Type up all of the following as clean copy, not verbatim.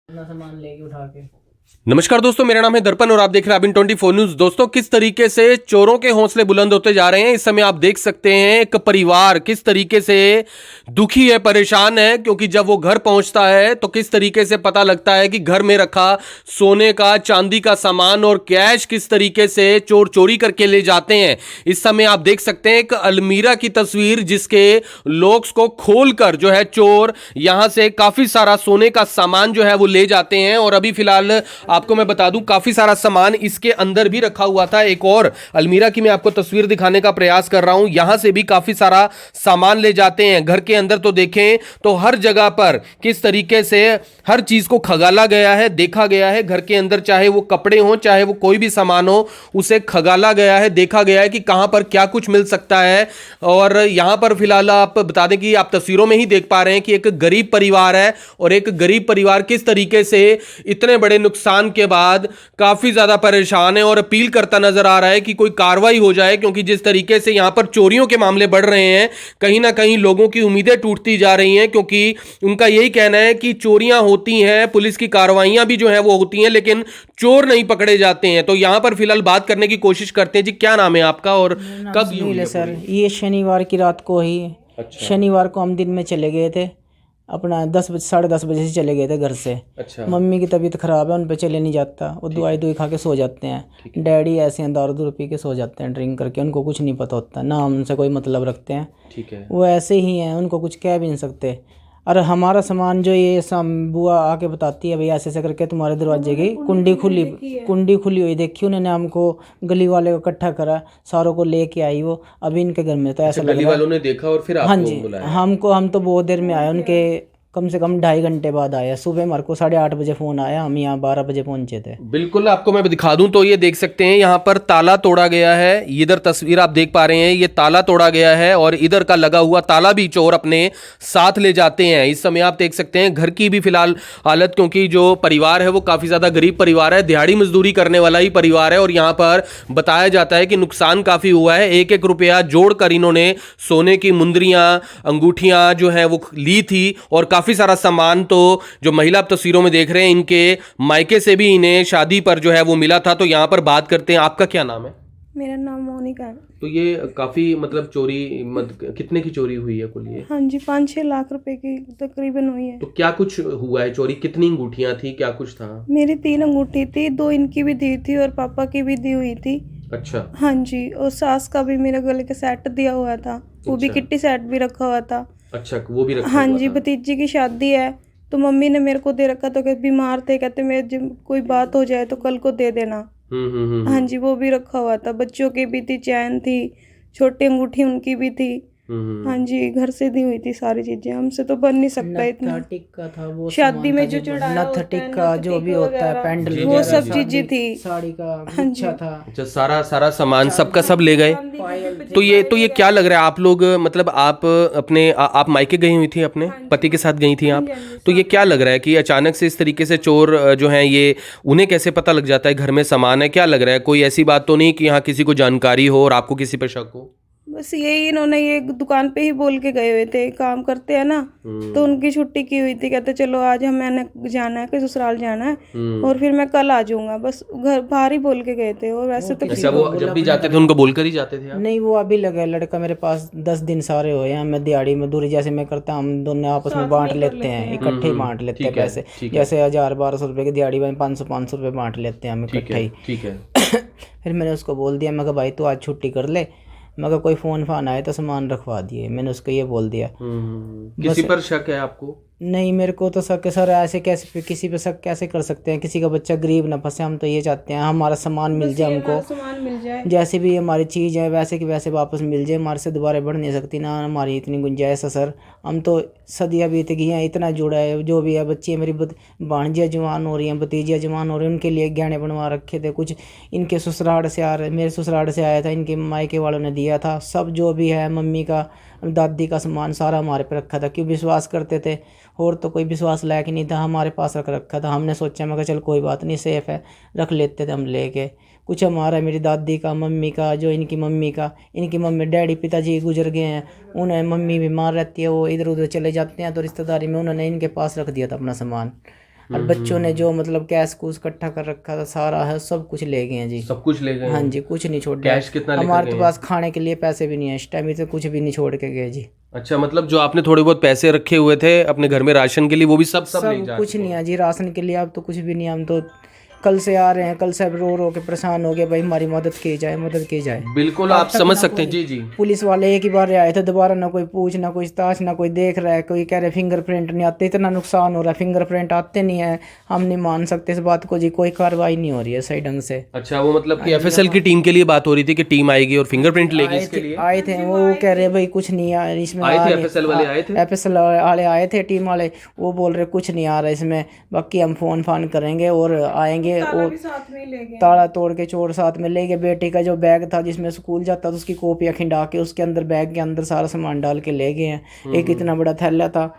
अपना सामान लेके उठा के। नमस्कार दोस्तों, मेरा नाम है दर्पण और आप देख रहे हैं अबिन 24 न्यूज। दोस्तों, किस तरीके से चोरों के हौसले बुलंद होते जा रहे हैं इस समय आप देख सकते हैं। एक परिवार किस तरीके से दुखी है, परेशान है, क्योंकि जब वो घर पहुंचता है तो किस तरीके से पता लगता है कि घर में रखा सोने का, चांदी का सामान और कैश किस तरीके से चोर चोरी करके ले जाते हैं। इस समय आप देख सकते हैं एक अलमीरा की तस्वीर, जिसके लॉक्स को खोलकर जो है चोर यहां से काफी सारा सोने का सामान जो है वो ले जाते हैं। और अभी फिलहाल आपको मैं बता दूं, काफी सारा सामान इसके अंदर भी रखा हुआ था। एक और अलमीरा की मैं आपको तस्वीर दिखाने का प्रयास कर रहा हूं। यहां से भी काफी सारा सामान ले जाते हैं। घर के अंदर तो देखें तो हर जगह पर किस तरीके से हर चीज को खगाला गया है, देखा गया है। घर के अंदर चाहे वो कपड़े हो, चाहे वो कोई भी सामान हो, उसे खगाला गया है, देखा गया है कि कहां पर क्या कुछ मिल सकता है। और यहां पर फिलहाल आप बता दें कि आप तस्वीरों में ही देख पा रहे हैं कि एक गरीब परिवार है और एक गरीब परिवार किस तरीके से इतने बड़े नुकसान के बाद काफी ज्यादा परेशान है और अपील करता नजर आ रहा है कि कोई कार्रवाई हो जाए। क्योंकि जिस तरीके से यहां पर चोरियों के मामले बढ़ रहे हैं, कहीं ना कहीं लोगों की उम्मीदें टूटती जा रही हैं। क्योंकि उनका यही कहना है कि चोरियां होती हैं, पुलिस की कार्रवाइयां भी जो है वो होती हैं, लेकिन चोर नहीं पकड़े जाते हैं। तो यहां पर फिलहाल बात करने की कोशिश करते हैं। जी, क्या नाम है आपका और कब ये हुई है सर, ये शनिवार की रात को ही। अच्छा। शनिवार को हम दिन में चले गए थे, अपना 10 बजे 10:30 से चले गए थे घर से। अच्छा। मम्मी की तबीयत खराब है, उन पे चले नहीं जाता, वो दवाई खा के सो जाते हैं। डैडी ऐसे हैं, दारू दूर पी के सो जाते हैं, ड्रिंक करके, उनको कुछ नहीं पता होता ना, हम उनसे कोई मतलब रखते हैं। ठीक है। वो ऐसे ही हैं, उनको कुछ कह भी नहीं सकते। और हमारा सामान जो ये बुआ आके बताती है, भैया ऐसे ऐसे करके तुम्हारे दरवाजे की कुंडी खुली हुई देखी उन्होंने, हमको गली वाले को इकट्ठा करा, सारों को लेके आई वो। अभी इनके घर में तो ऐसा लग गली रहा है। वालों ने देखा और फिर हाँ आपको जी, बुलाया? हम तो बहुत देर में आए, उनके कम से कम 2.5 घंटे बाद आया। सुबह हमारे को 8:30 बजे फ़ोन आया, हम यहाँ 12 बजे पहुंचे थे। बिल्कुल, आपको मैं दिखा दूं तो ये देख सकते हैं यहाँ पर ताला तोड़ा गया है। इधर तस्वीर आप देख पा रहे हैं, ये ताला तोड़ा गया है और इधर का लगा हुआ ताला भी चोर अपने साथ ले जाते हैं। इस समय आप देख सकते हैं घर की भी फिलहाल हालत, क्योंकि जो परिवार है वो काफ़ी ज़्यादा गरीब परिवार है, दिहाड़ी मजदूरी करने वाला ही परिवार है। और यहाँ पर बताया जाता है कि नुकसान काफ़ी हुआ है। 1-1 रुपया जोड़कर इन्होंने सोने की मुंदरियाँ, अंगूठियाँ जो है वो ली थी और काफ़ी सारा सामान तो जो महिला आप तस्वीरों में देख रहे हैं, इनके मायके से भी इन्हें शादी पर जो है वो मिला था। तो यहाँ पर बात करते हैं, आपका क्या नाम है? मेरा नाम मोनिका है। तो ये काफी मतलब चोरी कितने की चोरी हुई है कुल ये? हाँ जी, 5-6 लाख रुपए की तकरीबन हुई है। तो क्या कुछ हुआ है चोरी? कितनी अंगूठियां थी, क्या कुछ था? मेरी 3 अंगूठी थी, 2 इनकी भी दी थी और पापा की भी दी हुई थी। अच्छा। हाँ जी, और सास का भी मेरे गले का सेट दिया हुआ था, वो भी अच्छा। किट्टी सेट भी रखा हुआ था। अच्छा, वो भी रखा हाँ हुआ जी, था। भतीजी की शादी है तो मम्मी ने मेरे को दे रखा, तो बीमार थे, कहते मेरे कोई बात हो जाए तो कल को दे देना। हाँ जी, वो भी रखा हुआ था। बच्चों की भी थी, चैन थी, छोटी अंगूठी उनकी भी थी। हाँ जी, घर से दी हुई थी सारी चीजें, हमसे तो बन नहीं सकता इतना। टिक्का था वो, शादी में जो चढ़ाया नथ टिक्का जो भी होता है, पेंडल वो सब चीजें थी। साड़ी का गुच्छा था। अच्छा, सारा सामान सबका सब ले गए। तो ये क्या लग रहा है आप लोग, मतलब आप अपने आप मायके गई हुई थी, अपने पति के साथ गई थी आप? तो ये क्या लग रहा है कि अचानक से इस तरीके से चोर जो है ये उन्हें कैसे पता लग जाता है घर में सामान है? क्या लग रहा है, कोई ऐसी बात तो नहीं कि यहाँ किसी को जानकारी हो और आपको किसी पर शक हो? बस यही, इन्होंने ये दुकान पे ही बोल के गए हुए थे, काम करते हैं ना, तो उनकी छुट्टी की हुई थी। कहते चलो आज मैंने जाना है कि ससुराल जाना है और फिर मैं कल आ जाऊंगा। बस घर बाहर ही बोल के गए थे। और वैसे तो अच्छा, वो जब भी जाते थे उनको बोलकर ही जाते थे आप? नहीं, वो अभी लगा है लड़का मेरे पास 10 दिन सारे हुए हैं। मैं दिहाड़ी मजदूरी जैसे मैं करता, हम दोनों आपस में बांट लेते हैं, इकट्ठे ही बांट लेते हैं पैसे। जैसे 1000-1200 रुपए की दिहाड़ी में 500-500 रुपये बांट लेते हैं हम इकट्ठे ही। ठीक है। फिर मैंने उसको बोल दिया, मैं कहा भाई तू आज छुट्टी कर ले, मगर कोई फ़ोन फान आए तो सामान रखवा दिए, मैंने उसको ये बोल दिया। किसी पर शक है आपको? नहीं, मेरे को तो शक है सर। ऐसे कैसे किसी पे शक कैसे कर सकते हैं? किसी का बच्चा गरीब ना फंसे, हम तो ये चाहते हैं हमारा सामान मिल जाए, हमको सामान मिल जाए, जैसे भी हमारी चीज़ है वैसे की वैसे वापस मिल जाए। हमारे से दोबारा बढ़ नहीं सकती ना, हमारी इतनी गुंजाइश है सर। हम तो सदियाँ बीत गई हैं, इतना जुड़ा है। जो भी है बच्ची है मेरी, भांजियाँ जवान हो रही हैं, भतीजियाँ जवान हो रही हैं, उनके लिए गहने बनवा रखे थे। कुछ इनके ससुराल से आ रहे, मेरे ससुराल से आया था, इनके मायके वालों ने दिया था। सब जो भी है, मम्मी का, दादी का सामान सारा हमारे पे रखा था। क्यों विश्वास करते थे, और तो कोई विश्वास लायक नहीं था, हमारे पास रख रखा था। हमने सोचा, मैं कहा चल कोई बात नहीं, सेफ़ है, रख लेते थे हम लेके। कुछ हमारा, मेरी दादी का, मम्मी का, जो इनकी मम्मी डैडी पिताजी गुजर गए हैं, उन्हें मम्मी बीमार रहती है, वो इधर उधर चले जाते हैं, तो रिश्तेदारी में उन्होंने इनके पास रख दिया था अपना सामान। और बच्चों ने जो मतलब कैश कूश इकट्ठा कर रखा था सारा है, सब कुछ ले गए हैं जी। सब कुछ ले गए? हाँ जी, कुछ नहीं छोड़। कैश कितना लेकर हमारे गए तो पास खाने के लिए पैसे भी नहीं है इस टाइम, तो कुछ भी नहीं छोड़ के गए जी। अच्छा, मतलब जो आपने थोड़े बहुत पैसे रखे हुए थे अपने घर में राशन के लिए, वो भी सब ले जा कुछ नहीं है जी राशन के लिए। अब तो कुछ भी नहीं, हम तो कल से आ रहे हैं, कल से रो रो के परेशान हो गए भाई, हमारी मदद की जाए, मदद की जाए। बिल्कुल, आप समझ सकते हैं। जी जी। पुलिस वाले एक ही बार आए थे, दोबारा ना कोई पूछ, ना कोई ताश, ना कोई देख रहा है, कोई कह रहे फिंगरप्रिंट नहीं आते, इतना नुकसान हो रहा है, फिंगरप्रिंट आते नहीं है, हम नहीं मान सकते इस बात को जी, कोई कार्रवाई नहीं हो रही है सही ढंग से। अच्छा, वो मतलब कि एफएसएल की टीम के लिए बात हो रही थी कि टीम आएगी और फिंगरप्रिंट लेगी इसके लिए? आए थे वो कह रहे भाई कुछ नहीं आ इसमें। आए थे एफएसएल वाले? आए थे एफएसएल वाले आए थे, टीम वाले, वो बोल रहे कुछ नहीं आ रहा इसमें, बाकी हम फोन फान करेंगे और आएंगे। और ताला तोड़ के चोर साथ में ले गए। बेटी का जो बैग था जिसमें स्कूल जाता था उसकी कॉपियाँ खिंडा के उसके अंदर, बैग के अंदर सारा सामान डाल के ले गए हैं। एक इतना बड़ा थैला था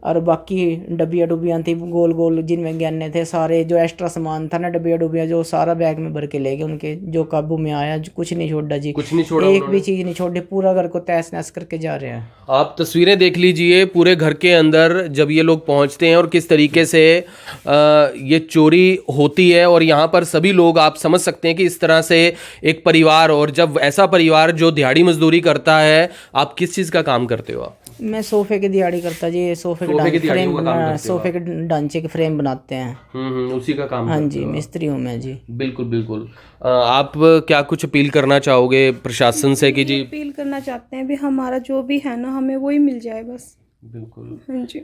और बाकी डब्बियाँ डुब्बियाँ थी गोल गोल जिनमें गहने थे सारे, जो एक्स्ट्रा सामान था ना डब्बियाँ डुब्बियाँ, जो सारा बैग में भर के ले गए उनके, जो काबू में आया। कुछ नहीं छोड़ा जी, कुछ नहीं छोड़ा, एक भी चीज़ नहीं छोड़ी, पूरा घर को तहस नहस करके जा रहे हैं। आप तस्वीरें देख लीजिए पूरे घर के अंदर जब ये लोग पहुंचते हैं और किस तरीके से ये चोरी होती है। और यहाँ पर सभी लोग, आप समझ सकते हैं कि इस तरह से एक परिवार, और जब ऐसा परिवार जो दिहाड़ी मजदूरी करता है, आप किस चीज़ का काम करते हो? आप? मैं सोफे की दिहाड़ी करता जी, सोफे के फ्रेम बना, सोफे के ढांचे के फ्रेम बनाते हैं। उसी का काम? हाँ जी, मिस्त्री हूँ मैं जी। बिल्कुल बिल्कुल। आप क्या कुछ अपील करना चाहोगे प्रशासन से कि जी? अपील करना चाहते हैं भी हमारा जो भी है ना, हमें वही मिल जाए बस। बिल्कुल। हाँ जी।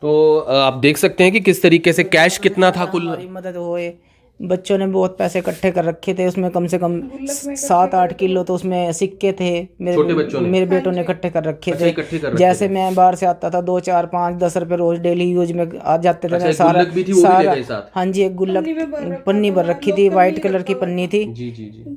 तो आप देख सकते हैं कि किस तरीके से कैश कितना था कुल? हमारी मदद होए। बच्चों ने बहुत पैसे इकट्ठे कर रखे थे, उसमें कम से कम 7-8 किलो तो उसमें सिक्के थे। मेरे बेटों ने इकट्ठे कर रखे थे। जैसे मैं बाहर से आता था 2, 4, 5, 10 रुपए रोज डेली यूज में आ जाते थे। सारा हाँ जी, एक गुल्लक पन्नी भर रखी थी, व्हाइट कलर की पन्नी थी।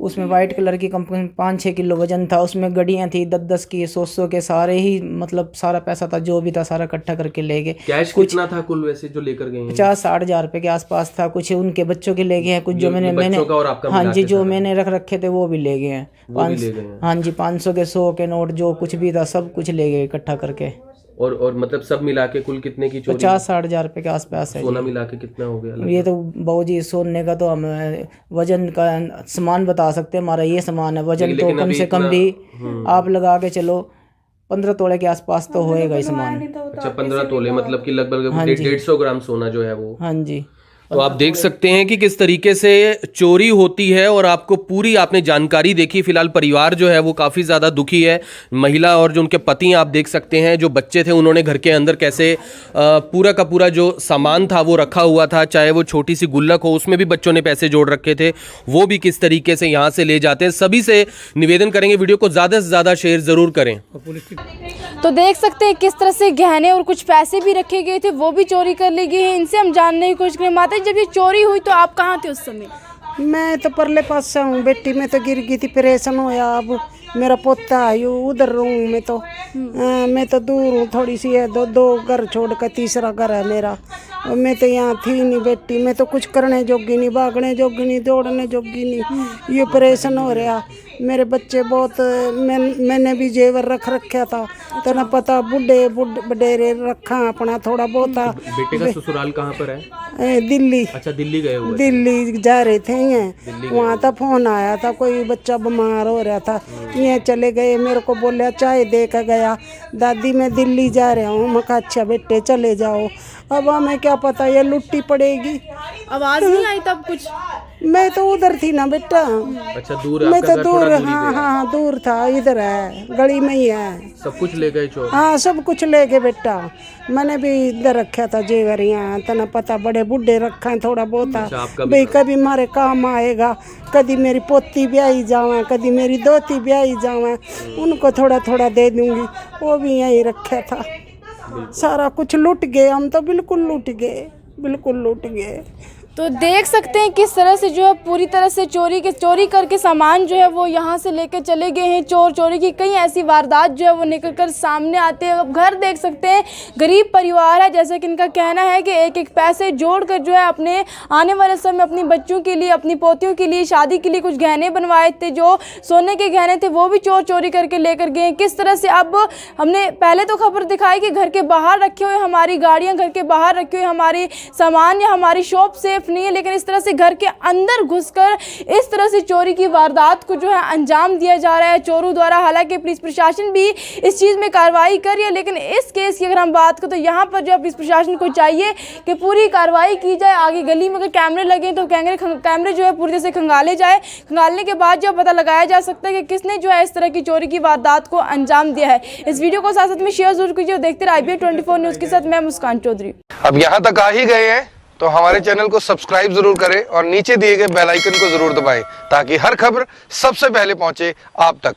उसमें व्हाइट कलर की 5-6 किलो वजन था। उसमें गड्डियाँ थी 10-10 की, 100-100 के, सारे ही मतलब सारा पैसा था जो भी था सारा इकट्ठा करके ले गए। कैश कितना था कुल वैसे जो लेकर गए? 50-60 हजार रुपए के आसपास था। कुछ उनके बच्चों के ले गए हैं, कुछ जो मैंने हाँ जी जो मैंने रख रखे थे वो भी ले गए हैं। हाँ जी, 500 के 100 के नोट जो कुछ भी था सब कुछ ले गए इकट्ठा करके। और मतलब सब मिला के कुल कितने की चोरी? 50-60 हजार रुपए के आसपास है। सोना मिला के कितना हो गया? ये तो बाबूजी सोने का तो हम वजन का सामान बता सकते हैं, हमारा ये सामान है। वजन तो कम से कम भी आप लगा के चलो 15 तोले के आसपास तो होएगा ही सामान। अच्छा, 15 तोले मतलब कि लगभग 150 ग्राम सोना जो है वो। हाँ जी। तो आप देख सकते हैं कि किस तरीके से चोरी होती है और आपको पूरी आपने जानकारी देखी। फिलहाल परिवार जो है वो काफ़ी ज़्यादा दुखी है। महिला और जो उनके पति आप देख सकते हैं, जो बच्चे थे उन्होंने घर के अंदर कैसे पूरा का पूरा जो सामान था वो रखा हुआ था, चाहे वो छोटी सी गुल्लक हो उसमें भी बच्चों ने पैसे जोड़ रखे थे, वो भी किस तरीके से यहाँ से ले जाते हैं। सभी से निवेदन करेंगे वीडियो को ज़्यादा से ज़्यादा शेयर ज़रूर करें। तो देख सकते हैं किस तरह से गहने और कुछ पैसे भी रखे गए थे वो भी चोरी कर ली गई है। इनसे हम जानने की कोशिश करें। माता जब ये चोरी हुई तो आप कहाँ थे उस समय? मैं तो परले पास से हूँ, बेटी में तो गिर गई थी, परेशान होया। अब मेरा पोता है उधर रहूँ मैं तो दूर हूँ थोड़ी सी है, दो घर छोड़ कर तीसरा घर है मेरा। मैं तो यहाँ थी नहीं बेटी, मैं तो कुछ करने जोगी नहीं, भागने जोगी नहीं, दौड़ने जोगी नहीं, ये परेशान हो रहा। मेरे बच्चे बहुत मैंने भी जेवर रख रखा था तो ना पता बडेरे रखा अपना थोड़ा बहुत। बेटे का ससुराल कहाँ पर है? दिल्ली। अच्छा, दिल्ली गए हुए? दिल्ली जा रहे थे वहाँ था, फोन आया था कोई बच्चा बीमार हो रहा था, ये चले गए। मेरे को बोला चाय दे कर गया, दादी मैं दिल्ली जा रहा हूँ। मैं कहा अच्छा बेटे चले जाओ। अब हमें क्या पता ये लुट्टी पड़ेगी। आवाज नहीं आई तब कुछ? मैं तो उधर थी ना बेटा। अच्छा, दूर? मैं तो दूर, हाँ दूर था, इधर है गली में ही है। सब कुछ ले गए चोर? हाँ सब कुछ ले गए बेटा। मैंने भी इधर रखा था जेवर, यहाँ तना पता बड़े बूढ़े रखा है थोड़ा बहुत। भाई कभी मारे काम आएगा, कभी मेरी पोती ब्याही जावा, कभी मेरी दोती ब्याही जावा, उनको थोड़ा थोड़ा दे दूंगी। वो भी यहीं रखा था। सारा कुछ लूट गए हम तो, बिल्कुल लूट गए, बिल्कुल लूट गए। तो देख सकते हैं किस तरह से जो है पूरी तरह से चोरी करके सामान जो है वो यहाँ से लेकर चले गए हैं। चोरी की कई ऐसी वारदात जो है वो निकल कर सामने आते हैं। अब घर देख सकते हैं, गरीब परिवार है, जैसा कि इनका कहना है कि एक एक पैसे जोड़कर जो है अपने आने वाले समय अपनी बच्चों के लिए, अपनी पोतियों के लिए, शादी के लिए कुछ गहने बनवाए थे, जो सोने के गहने थे वो भी चोरी करके लेकर गए। किस तरह से अब हमने पहले तो खबर दिखाई कि घर के बाहर रखे हुए हमारी गाड़ियाँ, घर के बाहर रखे हुए हमारी सामान या हमारी शॉप सेफ नहीं है, लेकिन इस तरह से घर के अंदर घुसकर इस तरह से चोरी की वारदात को जो है अंजाम दिया जा रहा है चोरों द्वारा। हालांकि पुलिस प्रशासन भी इस चीज़ में कार्रवाई कर रही है, लेकिन इस केस की अगर हम बात करें तो यहाँ पर जो पुलिस प्रशासन को चाहिए कि पूरी कार्रवाई की जाए। आगे गली में अगर कैमरे लगे तो कैमरे जो है पूरी तरह से खंगाले जाए। खंगालने के बाद जो पता लगाया जा सकता है कि किसने जो है इस तरह की चोरी की वारदात को अंजाम दिया है। इस वीडियो को साथ में शेयर जरूर कीजिए और देखते रहिए IBN 24 न्यूज़ के साथ मैं मुस्कान चौधरी। अब यहाँ तक आ ही गए हैं तो हमारे चैनल को सब्सक्राइब जरूर करें और नीचे दिए गए बेल आइकन को जरूर दबाएं ताकि हर खबर सबसे पहले पहुंचे आप तक।